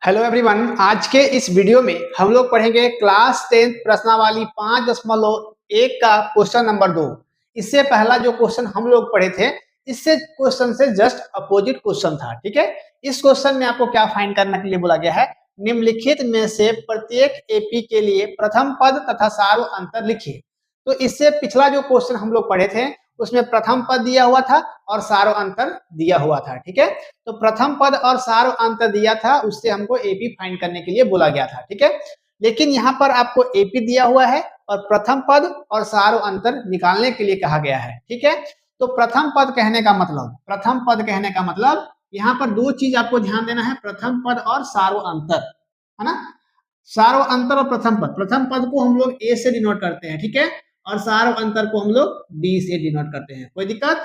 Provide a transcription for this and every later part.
Hello everyone, आज के इस वीडियो में हम लोग पढ़ेंगे क्लास 10 प्रश्नावली 5.1 का क्वेश्चन नंबर 2। इससे पहला जो क्वेश्चन हम लोग पढ़े थे, इससे क्वेश्चन से जस्ट अपोजिट क्वेश्चन था। ठीक है, इस क्वेश्चन में आपको क्या फाइंड करने के लिए बोला गया है, निम्नलिखित में से प्रत्येक एपी के लिए प्रथम पद तथा सारो अंतर लिखिए। तो इससे पिछला जो क्वेश्चन हम लोग पढ़े थे उसमें प्रथम पद दिया हुआ था और सारो अंतर दिया हुआ था। ठीक है, तो प्रथम पद और सारो अंतर दिया था, उससे हमको एपी फाइंड करने के लिए बोला गया था। ठीक है, लेकिन यहाँ पर आपको एपी दिया हुआ है और प्रथम पद और सारो अंतर निकालने के लिए कहा गया है। ठीक है, तो प्रथम पद कहने का मतलब यहाँ पर दो चीज आपको ध्यान देना है, प्रथम पद और सारो अंतर, है ना। सारो अंतर और प्रथम पद को हम लोग ए से डिनोट करते हैं, ठीक है, और सारो अंतर को हम लोग डी से डिनोट करते हैं। कोई दिक्कत?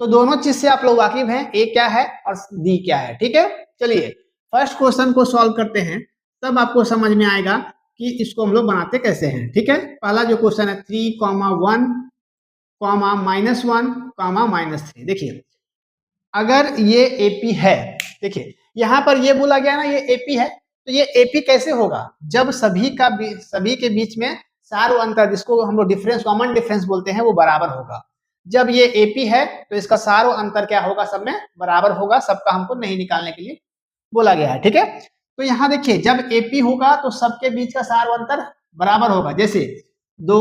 तो दोनों चीज से आप लोग वाकिफ हैं, ए क्या है और डी क्या है। ठीक है, चलिए फर्स्ट क्वेश्चन को सॉल्व करते हैं, तब आपको समझ में आएगा कि इसको हम लोग बनाते कैसे हैं। ठीक है, पहला जो क्वेश्चन है 3,1, -1, -3। देखिए अगर ये एपी है, देखिए यहाँ पर ये बोला गया ना ये एपी है, तो ये एपी कैसे होगा, जब सभी के बीच में सारो अंतर, जिसको हम लोग डिफरेंस, कॉमन डिफरेंस बोलते हैं, वो बराबर होगा। जब ये एपी है तो इसका सारो अंतर क्या होगा, सब में बराबर होगा, सबका हमको नहीं निकालने के लिए बोला गया है। ठीक है, तो यहाँ देखिए जब एपी होगा तो सबके बीच का सारो अंतर बराबर होगा, जैसे 2,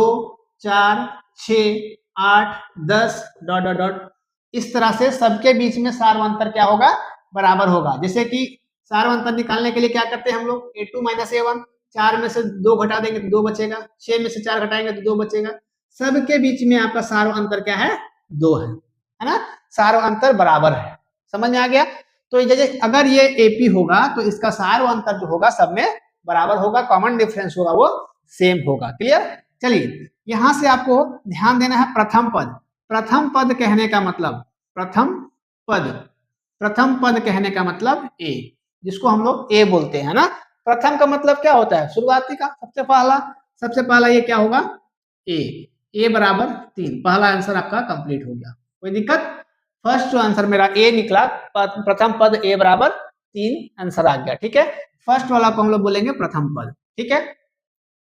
4, 6, 8, 10 डॉट डॉट डॉट, इस तरह से सबके बीच में सारो अंतर क्या होगा, बराबर होगा। जैसे कि सारो अंतर निकालने के लिए क्या करते हैं हम लोग, a2 - a1, 4 में से 2 घटा देंगे तो 2 बचेगा, 6 में से 4 घटाएंगे तो 2 बचेगा। सबके बीच में आपका सारो अंतर क्या है, 2 है ना, सारो अंतर बराबर है। समझ में आ गया? तो जैसे अगर ये एपी होगा तो इसका सारो अंतर जो होगा सब में बराबर होगा, कॉमन डिफरेंस होगा वो सेम होगा। क्लियर? चलिए यहां से आपको ध्यान देना है प्रथम पद कहने का मतलब, प्रथम पद कहने का मतलब ए, जिसको हम लोग ए बोलते हैं ना। प्रथम का मतलब क्या होता है, शुरुआती का, सबसे पहला ये क्या होगा, ए बराबर 3। पहला आंसर आपका कंप्लीट हो गया। कोई दिक्कत? फर्स्ट जो आंसर मेरा ए निकला, प्रथम पद ए बराबर 3 आंसर आ गया। ठीक है, फर्स्ट वाला को हम लोग बोलेंगे प्रथम पद। ठीक है,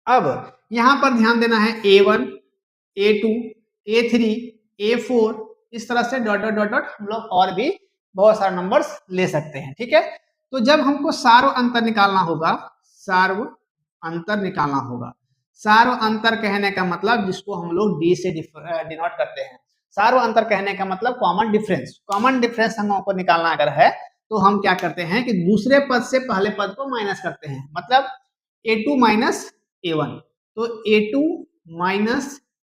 अब यहां पर ध्यान देना है a1, a2, a3, a4, इस तरह से डॉट डॉट डॉट डॉट हम लोग और भी बहुत सारे नंबर्स ले सकते हैं। ठीक है, तो जब हमको सारो अंतर निकालना होगा, सारो अंतर कहने का मतलब जिसको हम लोग डी से डिनोट करते हैं। सारो अंतर कहने का मतलब कॉमन डिफरेंस हमको निकालना अगर है तो हम क्या करते हैं कि दूसरे पद से पहले पद को माइनस करते हैं, मतलब a2 - a1, तो a2 -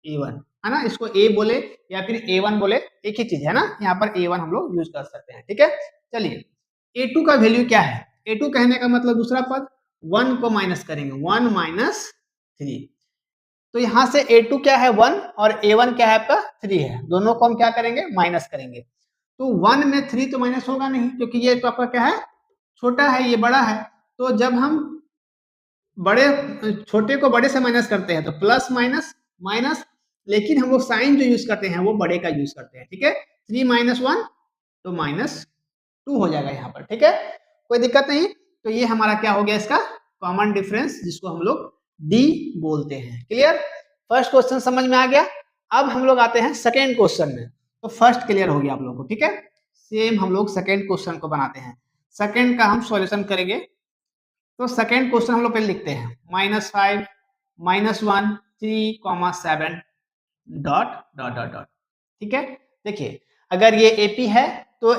a1 है ना, इसको a बोले या फिर a1 बोले, एक ही चीज है ना, यहाँ पर a1 हम लोग यूज कर सकते हैं। ठीक है, चलिए a2 का वैल्यू क्या है, a2 कहने का मतलब दूसरा पद, 1 को माइनस करेंगे, 1 - 3, तो यहाँ से a2 क्या है 1 और a1 क्या है आपका 3 है, दोनों को हम क्या करेंगे, माइनस करेंगे। तो 1 में 3 तो माइनस होगा नहीं, क्योंकि ये तो आपका क्या है, छोटा है, ये बड़ा है। तो जब हम छोटे को बड़े से माइनस करते हैं तो प्लस माइनस माइनस, लेकिन हम लोग साइन जो यूज करते हैं वो बड़े का यूज करते हैं। ठीक है, 3 - 1 तो -2 हो जाएगा यहाँ पर। ठीक है, कोई दिक्कत नहीं। तो ये हमारा क्या हो गया, इसका कॉमन डिफरेंस, जिसको हम लोग डी बोलते हैं। क्लियर? फर्स्ट क्वेश्चन समझ में आ गया। अब हम लोग आते हैं सेकेंड क्वेश्चन में। तो फर्स्ट क्लियर हो गया आप लोगों को। ठीक है, सेम हम लोग सेकेंड क्वेश्चन को बनाते हैं। सेकेंड का हम सॉल्यूशन करेंगे। तो सेकेंड क्वेश्चन हम लोग पहले लिखते हैं, -5, -1, 3, 7 डॉट डॉट डॉट डॉट। ठीक है, देखिए अगर ये एपी है तो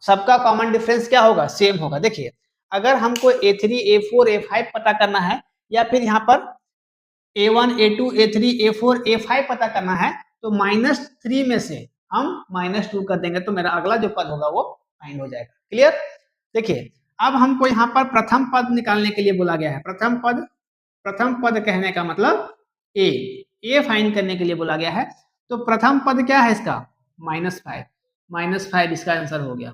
सबका कॉमन डिफरेंस क्या होगा, सेम होगा। देखिए अगर हमको a3, a4, a5 पता करना है, या फिर यहाँ पर a1, a2, a3, a4, a5 पता करना है, तो -3 में से हम -2 कर देंगे तो मेरा अगला जो पद होगा वो फाइंड हो जाएगा। क्लियर? देखिए अब हमको यहाँ पर प्रथम पद निकालने के लिए बोला गया है। प्रथम पद कहने का मतलब ए फाइंड करने के लिए बोला गया है। तो प्रथम पद क्या है इसका, -5 इसका आंसर हो गया।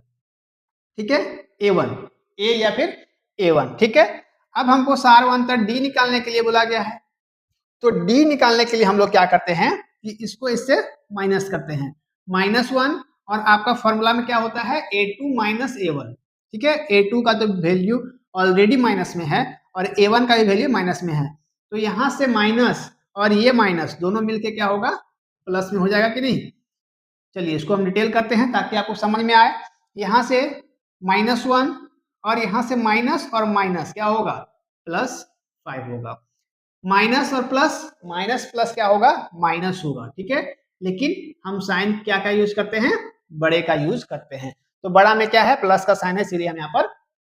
ठीक है, a1, ए या फिर a1। ठीक है, अब हमको सारो अंतर डी निकालने के लिए बोला गया है। तो डी निकालने के लिए हम लोग क्या करते हैं कि इसको इससे माइनस करते हैं, -1, और आपका फॉर्मूला में क्या होता है, a2 - a1। ठीक है, a2 का तो वैल्यू ऑलरेडी माइनस में है और A1 का भी वैल्यू माइनस में है, तो यहाँ से माइनस और ये माइनस दोनों मिलके क्या होगा, प्लस में हो जाएगा कि नहीं। चलिए इसको हम डिटेल करते हैं ताकि आपको समझ में आए। यहाँ से -1 और यहाँ से माइनस और माइनस क्या होगा, +5 होगा। माइनस और प्लस, माइनस प्लस क्या होगा, माइनस होगा, ठीक है। लेकिन हम साइन क्या का यूज करते हैं, बड़े का यूज करते हैं। तो बड़ा में क्या है, प्लस का साइन है, इसलिए हम यहाँ पर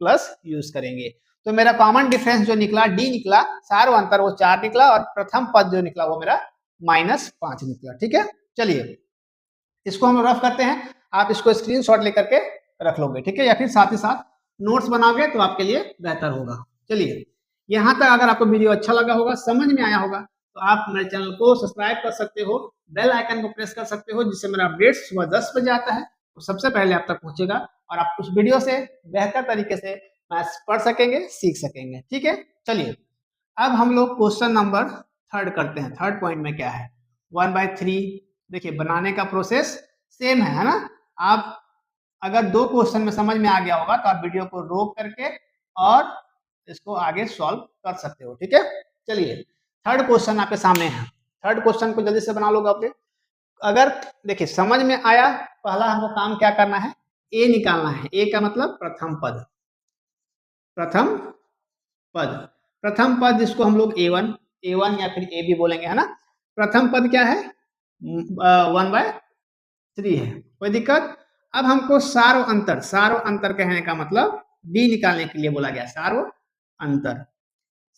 प्लस यूज करेंगे। तो मेरा कॉमन डिफरेंस जो निकला D निकला, सार्व अंतर वो 4 निकला और प्रथम पद जो निकला वो मेरा -5 निकला, ठीक है। चलिए इसको हम रफ करते हैं, आप इसको स्क्रीनशॉट लेकर के रख लोगे, ठीक है, या फिर साथ ही साथ नोट्स बनाओगे तो आपके लिए बेहतर होगा। चलिए यहाँ तक अगर आपको वीडियो अच्छा लगा होगा, समझ में आया होगा, तो आप मेरे चैनल को सब्सक्राइब कर सकते हो, बेल आइकन को प्रेस कर सकते हो, जिससे मेरा अपडेट सुबह 10 बजे आता है तो सबसे पहले आप तक पहुंचेगा और आप उस वीडियो से बेहतर तरीके से मैथ्स पढ़ सकेंगे, सीख सकेंगे, ठीक है। चलिए अब हम लोग क्वेश्चन नंबर 3 करते हैं। 3rd पॉइंट में क्या है, 1/3। देखिए बनाने का प्रोसेस सेम है ना। आप अगर 2 क्वेश्चन में समझ में आ गया होगा तो आप वीडियो को रोक करके और इसको आगे सॉल्व कर सकते हो, ठीक है। चलिए 3rd क्वेश्चन आपके सामने है। 3rd क्वेश्चन को जल्दी से बना लोगे आपने। अगर देखिए समझ में आया, पहला हमको काम क्या करना है, ए निकालना है। ए का मतलब प्रथम पद, प्रथम पद, प्रथम पद जिसको हम लोग A1 या फिर A भी बोलेंगे, है ना। प्रथम पद क्या है, 1/3 है, कोई दिक्कत। अब हमको सार्व अंतर, सार्व अंतर कहने का मतलब D निकालने के लिए बोला गया, सार्व अंतर।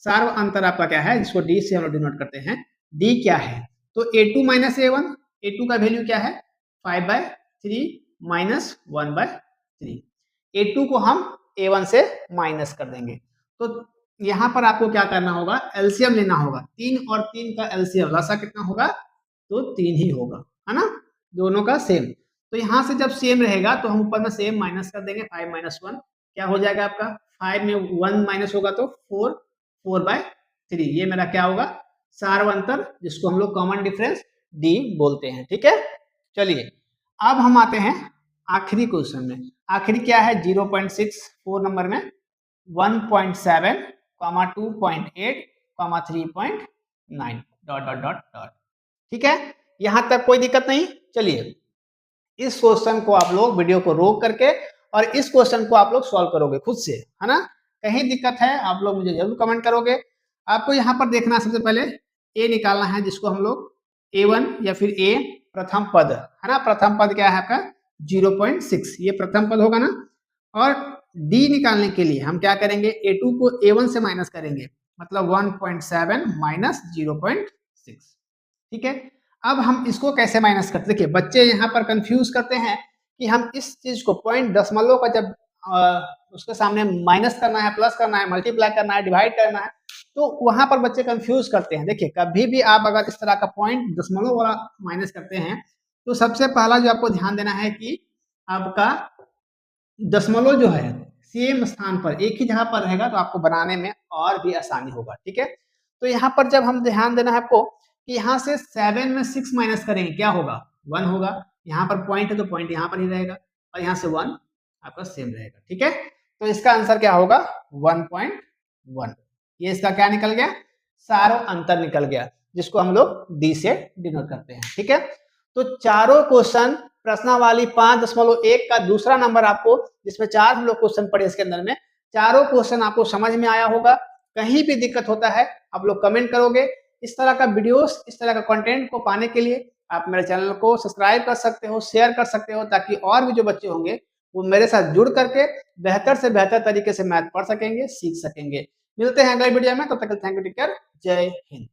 सार्व अंतर आपका क्या है, जिसको D से हम लोग डिनोट करते हैं। D क्या है, तो A2 - A1, A2 का वैल्यू क्या है, 5/3 माइनस 1/3। A2 को हम A1 से माइनस कर देंगे। तो यहाँ पर आपको क्या करना होगा, एलसीएम लेना होगा। 3 और 3 का एलसीएम लसा कितना होगा, तो 3 ही होगा, है ना, दोनों का सेम। तो यहाँ से जब सेम रहेगा तो हम ऊपर में सेम माइनस कर देंगे, 5 - 1 क्या हो जाएगा आपका, 5 में 1 माइनस होगा तो 4/3। ये मेरा क्या होगा, सार्व अंतर, जिसको हम लोग कॉमन डिफरेंस D बोलते हैं, ठीक है। चलिए अब हम आते हैं आखिरी क्वेश्चन में। आखिरी क्या है, 0.6, 4 नंबर में 1.7, 2.8, 3.9 ... ठीक है, यहां तक कोई दिक्कत नहीं। चलिए इस क्वेश्चन को आप लोग वीडियो को रोक करके और इस क्वेश्चन को आप लोग सॉल्व करोगे खुद से, है ना। कहीं दिक्कत है आप लोग मुझे जरूर कमेंट करोगे। आपको यहाँ पर देखना है, सबसे पहले ए निकालना है, जिसको हम लोग A1 या फिर A प्रथम पद, है ना। प्रथम पद क्या है आपका 0.6, ये प्रथम पद होगा ना। और D निकालने के लिए हम क्या करेंगे, A2 को A1 से माइनस करेंगे, मतलब 1.7 माइनस 0.6, ठीक है। अब हम इसको कैसे माइनस करते, देखिए बच्चे यहाँ पर कंफ्यूज करते हैं कि हम इस चीज को पॉइंट दशमलव का जब उसके सामने माइनस करना है, प्लस करना है, मल्टीप्लाई करना है, डिवाइड करना है, तो वहां पर बच्चे कंफ्यूज करते हैं। देखिए कभी भी आप अगर इस तरह का पॉइंट दशमलव वाला माइनस करते हैं तो सबसे पहला जो आपको ध्यान देना है कि आपका दशमलव जो है सेम स्थान पर एक ही जगह पर रहेगा, तो आपको बनाने में और भी आसानी होगा, ठीक है। तो यहाँ पर जब हम ध्यान देना है आपको कि यहाँ से 7 में 6 माइनस करेंगे, क्या होगा, 1 होगा। यहाँ पर पॉइंट है तो पॉइंट यहाँ पर ही रहेगा और यहाँ से 1 आपका सेम रहेगा, ठीक है। तो इसका आंसर क्या होगा, 1.1। ये इसका क्या निकल गया, सार्व अंतर निकल गया, जिसको हम लोग D से डिनोट करते हैं, ठीक है। तो चारों क्वेश्चन प्रश्नावली 5.1 का दूसरा नंबर आपको, जिसमें 4 हम लोग क्वेश्चन पढ़े इसके अंदर में, चारों क्वेश्चन आपको समझ में आया होगा। कहीं भी दिक्कत होता है आप लोग कमेंट करोगे। इस तरह का वीडियोस, इस तरह का कंटेंट को पाने के लिए आप मेरे चैनल को सब्सक्राइब कर सकते हो, शेयर कर सकते हो, ताकि और भी जो बच्चे होंगे वो मेरे साथ जुड़ करके बेहतर से बेहतर तरीके से मैथ पढ़ सकेंगे, सीख सकेंगे। मिलते हैं अगले वीडियो में, तब तक थैंक यू, टेक केयर, जय हिंद।